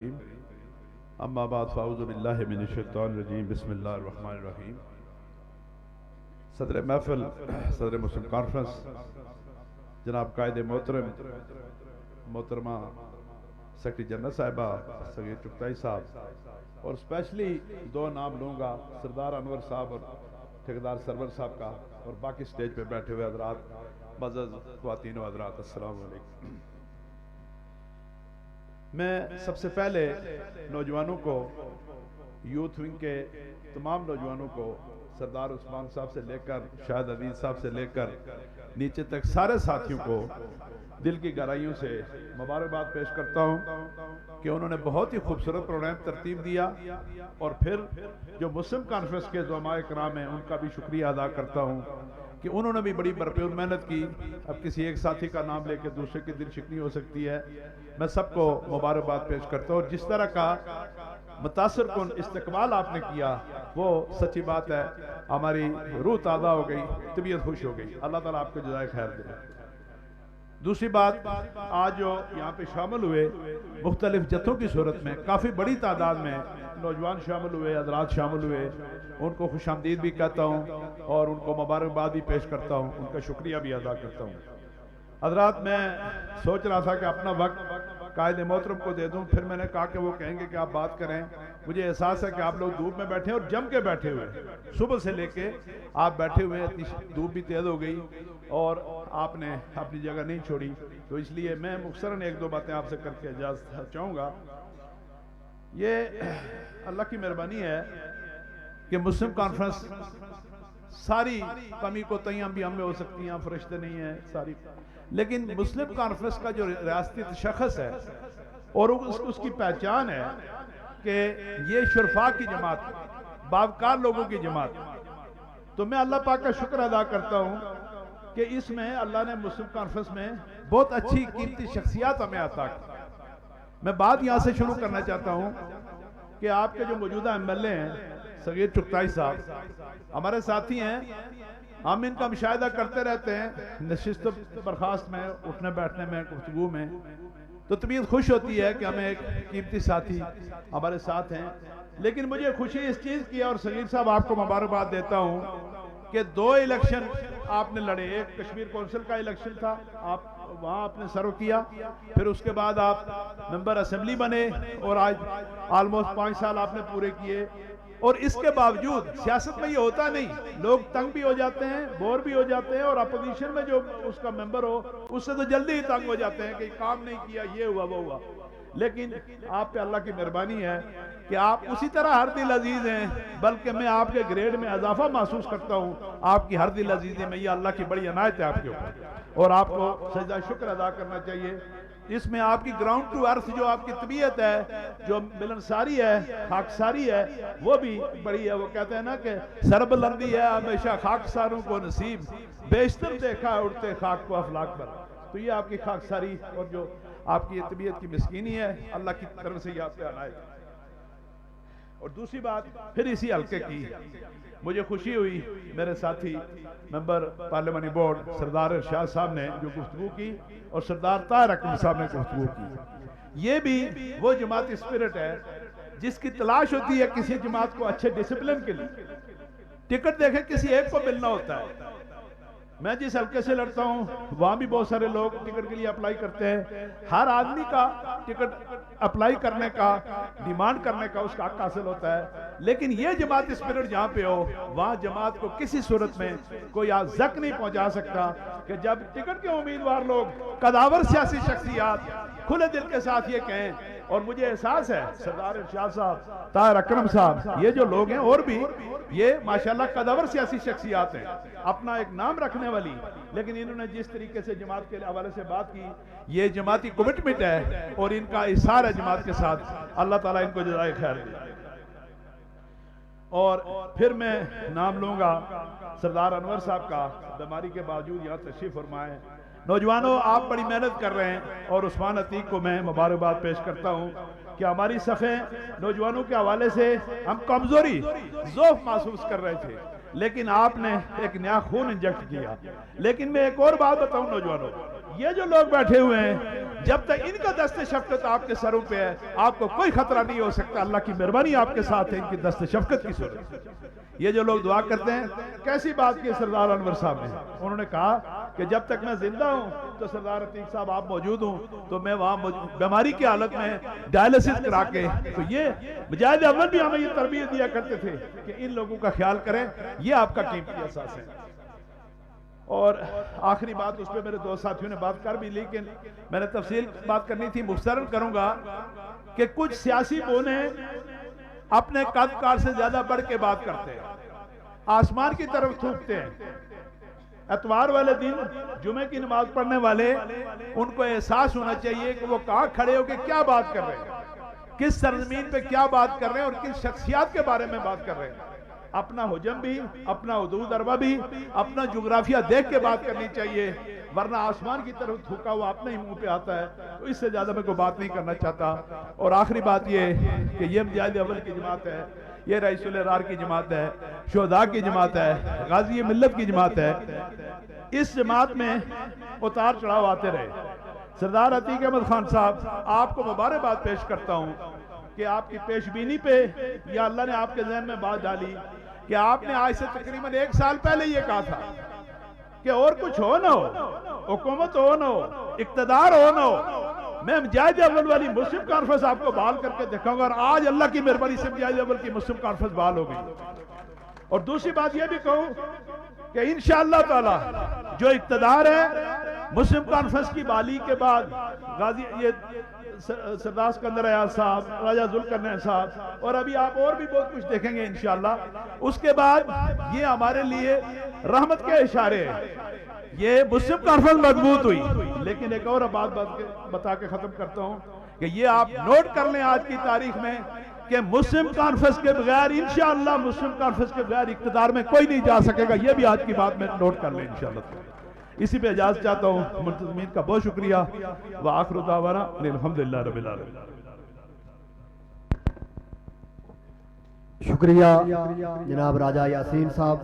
اما بعد فاعوذ باللہ من الشیطان الرجیم بسم اللہ الرحمن الرحیم۔ صدر محفل صدر مسلم کانفرنس جناب قائد محترمہ سیکرٹری جنرل صاحبہ سگیر چغتائی صاحب اور اسپیشلی دو نام لوں گا، سردار انور صاحب اور ٹھیکیدار سرور صاحب کا، اور باقی سٹیج پہ بیٹھے ہوئے حضرات، معزز خواتین و حضرات، السلام علیکم۔ میں سب سے پہلے نوجوانوں کو، یوتھ ونگ کے تمام نوجوانوں کو، سردار عثمان صاحب سے لے کر شاہد عزیز صاحب سے لے کر نیچے تک سارے ساتھیوں کو دل کی گہرائیوں سے مبارکباد پیش کرتا ہوں کہ انہوں نے بہت ہی خوبصورت پروگرام ترتیب دیا، اور پھر جو مسلم کانفرنس کے زعماء کرام ہیں ان کا بھی شکریہ ادا کرتا ہوں کہ انہوں نے بھی بڑی بھرپور محنت کی۔ اب کسی ایک ساتھی کا نام لے کے دوسرے کی دل شکنی ہو سکتی ہے، میں سب کو مبارکباد پیش کرتا ہوں۔ اور جس طرح کا متاثر کن استقبال آپ نے کیا وہ سچی بات ہے، ہماری روح تازہ ہو گئی، طبیعت خوش ہو گئی۔ اللہ تعالیٰ آپ کو جزائے خیر دے۔ دوسری بات، آج جو یہاں پہ شامل ہوئے مختلف جتھوں کی صورت میں کافی بڑی تعداد میں نوجوان شامل ہوئے، حضرات شامل ہوئے، ان کو خوش آمدید بھی کہتا ہوں اور ان کو مبارکباد بھی پیش کرتا ہوں، ان کا شکریہ بھی ادا کرتا ہوں۔ حضرات، میں سوچ رہا تھا کہ اپنا وقت قائد محترم کو دے دوں، پھر میں نے کہا کہ وہ کہیں گے کہ آپ بات کریں۔ مجھے احساس ہے کہ آپ لوگ دھوپ میں بیٹھے ہیں اور جم کے بیٹھے ہوئے، صبح سے لے کے آپ بیٹھے ہوئے، اتنی دھوپ بھی تیز ہو گئی اور آپ نے اپنی جگہ نہیں چھوڑی، تو اس لیے میں مختصراً ایک دو باتیں آپ سے کر کے اجازت چاہوں گا۔ یہ اللہ کی مہربانی ہے کہ مسلم کانفرنس ساری کمی کو تئیں بھی ہم میں ہو سکتی ہیں، فرشتے نہیں ہیں ساری، لیکن مسلم کانفرنس کا جو ریاستی تشخص ہے اور اس کی پہچان ہے کہ یہ شرفاء کی جماعت، باوقار لوگوں کی جماعت، تو میں اللہ پاک کا شکر ادا کرتا ہوں کہ اس میں اللہ نے مسلم کانفرنس میں بہت اچھی قیمتی شخصیات ہمیں عطا کی۔ میں بات یہاں سے شروع کرنا چاہتا ہوں کہ آپ کے جو موجودہ ایم ایل اے ہیں سگیر چغتائی صاحب ہمارے ساتھی ہیں، ہم ان کا مشاہدہ کرتے رہتے ہیں نشست و برخاست میں، اٹھنے بیٹھنے میں، گفتگو میں، تو طبیعت خوش ہوتی ہے کہ ہمیں ایک قیمتی ساتھی ہمارے ساتھ ہیں۔ لیکن مجھے خوشی اس چیز کی ہے، اور سگیر صاحب آپ کو مبارکباد دیتا ہوں کہ دو الیکشن آپ نے لڑے، ایک کشمیر کونسل کا الیکشن تھا، آپ وہاں آپ نے سرو کیا، پھر اس کے بعد آپ ممبر اسمبلی بنے اور آج آلموسٹ 5 سال آپ نے پورے کیے، اور اس کے باوجود سیاست میں یہ ہوتا نہیں، لوگ تنگ بھی ہو جاتے ہیں، بور بھی ہو جاتے ہیں، اور اپوزیشن میں جو اس کا ممبر ہو اس سے تو جلدی ہی تنگ ہو جاتے ہیں کہ کام نہیں کیا، یہ ہوا وہ ہوا۔ لیکن آپ پہ اللہ کی مہربانی ہے کہ آپ اسی طرح ہر دل عزیز ہیں، بلکہ میں آپ کے گریڈ میں اضافہ محسوس کرتا ہوں، آپ کی ہر دل عزیزی میں، یہ اللہ کی بڑی عنایت ہے آپ کے اوپر، اور آپ کو سجدہ شکر ادا کرنا چاہیے۔ اس میں آپ کی گراؤنڈ ٹو ارتھ جو آپ کی طبیعت ہے، جو ملنساری ہے، خاکساری ہے، وہ بھی بڑی ہے۔ وہ کہتے ہیں نا کہ سربلندی ہے ہمیشہ خاکساروں کو نصیب، بیشتر دیکھا ہے اڑتے خاک کو افلاک پر، تو یہ آپ کی خاکساری اور جو آپ کی طبیعت کی مسکینی ہے، اللہ کی طرف سے یہ آپ پہ عنایت ہے۔ اور دوسری بات پھر اسی حلقے کی، مجھے خوشی ہوئی میرے ساتھی ممبر پارلیمانی بورڈ سردار ارشاد صاحب نے جو گفتگو کی، اور سردار طاہر اکرم صاحب نے گفتگو کی۔ یہ بھی وہ جماعتی اسپرٹ ہے جس کی تلاش ہوتی ہے کسی جماعت کو اچھے ڈسپلن کے لیے۔ ٹکٹ دیکھیں کسی ایک کو ملنا ہوتا ہے، میں جس حلقے سے لڑتا ہوں وہاں بھی بہت سارے لوگ ٹکٹ کے لیے اپلائی کرتے ہیں، ہر آدمی کا ٹکٹ اپلائی کرنے کا، ڈیمانڈ کرنے کا اس کا حق حاصل ہوتا ہے، لیکن یہ جماعت اسپرٹ جہاں پہ ہو وہاں جماعت کو کسی صورت میں کوئی زک نہیں پہنچا سکتا کہ جب ٹکٹ کے امیدوار لوگ، قداور سیاسی شخصیات کھلے دل کے ساتھ یہ کہیں، اور مجھے احساس ہے سردار ارشاد صاحب، طاہر اکرم صاحب، یہ جو لوگ ہیں اور بھی یہ ماشاءاللہ قداور سیاسی شخصیات ہیں، اپنا ایک نام رکھنے والی، لیکن انہوں نے جس طریقے سے جماعت کے حوالے سے بات کی، یہ جماعتی کمٹمنٹ ہے اور ان کا احسار ہے جماعت کے ساتھ، اللہ تعالیٰ ان کو جزائے خیر دے۔ اور پھر میں نام لوں گا سردار انور صاحب کا، بیماری کے باوجود یہاں تشریف فرمائے۔ نوجوانوں، آپ بڑی محنت کر رہے ہیں، اور عثمان عتیق کو میں مبارکباد پیش کرتا ہوں کہ ہماری صفیں نوجوانوں کے حوالے سے ہم کمزوری، ضعف محسوس کر رہے تھے، لیکن آپ نے ایک نیا خون انجیکٹ کیا۔ لیکن میں ایک اور بات بتاؤں نوجوانوں، یہ جو لوگ بیٹھے ہوئے ہیں جب تک ان کا دست شفقت آپ کے سروں پہ ہے آپ کو کوئی خطرہ نہیں ہو سکتا. اللہ کی مہربانی آپ کے ساتھ ہے ان کی دست شفقت کی صورت. یہ جو لوگ دعا کرتے ہیں کیسی بات کی سردار انور صاحب نے, انہوں نے کہا کہ جب تک میں زندہ ہوں تو سردار عتیق صاحب آپ موجود ہوں تو میں وہاں بیماری کی حالت میں ڈائلسس کرا کے, تو یہ مجاہد اول بھی ہمیں یہ تربیت دیا کرتے تھے کہ ان لوگوں کا خیال کریں, یہ آپ کا قیمتی احساس ہے. اور آخری بات, اس پہ میرے دو ساتھیوں نے بات کر بھی, لیکن میں نے تفصیل بات کرنی تھی, مختصراً کروں گا کہ کچھ سیاسی بونے اپنے قد کار سے زیادہ بڑھ کے بات کرتے ہیں, آسمان کی طرف تھوکتے ہیں. اتوار والے دن جمعے کی نماز پڑھنے والے ان کو احساس ہونا چاہیے کہ وہ کہاں کھڑے ہو کے کیا بات کر رہے ہیں, کس سرزمین پہ کیا بات کر رہے ہیں اور کس شخصیات کے بارے میں بات کر رہے ہیں. اپنا حجم بھی, اپنا حدود اربہ بھی, اپنا جغرافیہ دیکھ کے بات کرنی چاہیے, ورنہ آسمان کی طرف تھوکا ہوا اپنے ہی منہ پہ آتا ہے. تو اس سے زیادہ میں کوئی بات نہیں کرنا چاہتا. اور آخری بات یہ کہ یہ مجاہد اول کی جماعت ہے, یہ رئیس الارار کی جماعت ہے, شہداء کی جماعت ہے, غازی ملت کی جماعت ہے. اس جماعت میں اتار چڑھاؤ آتے رہے. سردار عتیق احمد خان صاحب آپ کو مبارکباد پیش کرتا ہوں کہ آپ کی پیش بینی پہ یا اللہ نے آپ کے ذہن میں بات ڈالی کہ آپ نے آج سے تقریباً 1 سال پہلے یہ کہا تھا کہ اور کچھ ہو نہ ہو, حکومت ہو نہ ہو, اقتدار ہو نہ ہو, میں مجاہد اول والی مسلم کانفرنس آپ کو بحال کر کے دکھاؤں گا. اور آج اللہ کی مہربانی سے مجاہد اول کی مسلم کانفرنس بحال ہو گئی. اور دوسری بات یہ بھی کہوں کہ انشاءاللہ تعالی جو اقتدار ہے مسلم کانفرنس کی بحالی کے بعد غازی یہ سردار سکندر ایاز صاحب, راجہ ذوالقرنین صاحب, اور ابھی آپ اور بھی بہت کچھ دیکھیں گے انشاءاللہ. اس کے بعد یہ ہمارے لیے رحمت کے اشارے ہیں. یہ مسلم کانفرنس مضبوط ہوئی, لیکن ایک اور بات بتا کے ختم کرتا ہوں کہ یہ آپ نوٹ کر لیں آج کی تاریخ میں کہ مسلم کانفرنس کے بغیر انشاءاللہ مسلم کانفرنس کے بغیر اقتدار میں کوئی نہیں جا سکے گا. یہ بھی آج کی بات میں نوٹ کر لیں انشاءاللہ. اسی پہ اجازت چاہتا ہوں. منتظمین کا بہت شکریہ. وآخر دعوانا الحمدللہ رب العالمین. شکریہ جناب راجہ یاسین صاحب.